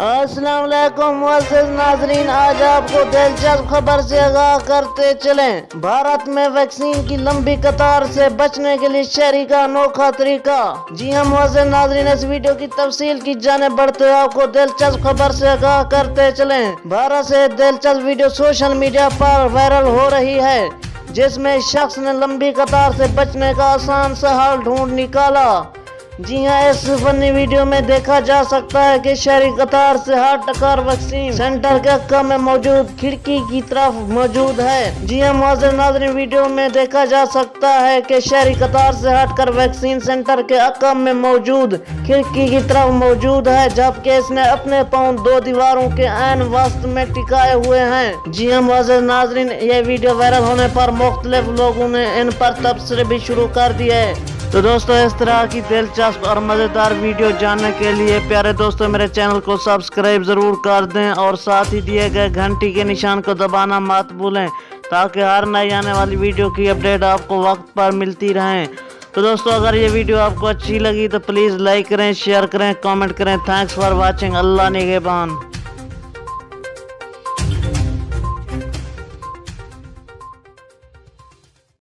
अस्सलाम वालेकुम मुअज़्ज़िज़ नाज़रीन, आज आपको दिलचस्प खबर से आगाह करते चलें। भारत में वैक्सीन की लंबी कतार से बचने के लिए शहरी का अनोखा तरीका। जी हाँ मुअज़्ज़िज़ नाज़रीन, इस वीडियो की तफसील की जानिब बढ़ते हुए आपको दिलचस्प खबर से आगाह करते चलें। भारत से दिलचस्प वीडियो सोशल मीडिया पर वायरल हो रही है, जिसमें शख्स ने लंबी कतार से बचने का आसान सा हल ढूंढ निकाला। जी हाँ, इस फनी वीडियो में देखा जा सकता है कि शहरी कतार से हटकर वैक्सीन सेंटर के अक्का में मौजूद खिड़की की तरफ मौजूद है। जी हाँ मुअज़्ज़िज़ नाज़रीन, वीडियो में देखा जा सकता है कि शहरी कतार से हटकर वैक्सीन सेंटर के अक्का में मौजूद खिड़की की तरफ मौजूद है, जबकि इसने अपने पाँव दो दीवारों के ऐन वस्त में टिकाए हुए हैं। जी हाँ मुअज़्ज़िज़ नाज़रीन, ये वीडियो वायरल होने पर मुख्तलिफ लोगों ने इन पर तबसरे भी शुरू कर दिए है। तो दोस्तों, इस तरह की दिलचस्प और मज़ेदार वीडियो जानने के लिए प्यारे दोस्तों मेरे चैनल को सब्सक्राइब ज़रूर कर दें और साथ ही दिए गए घंटी के निशान को दबाना मत भूलें, ताकि हर नई आने वाली वीडियो की अपडेट आपको वक्त पर मिलती रहें। तो दोस्तों, अगर ये वीडियो आपको अच्छी लगी तो प्लीज़ लाइक करें, शेयर करें, कमेंट करें। Thanks for watching. अल्लाह निगहबान।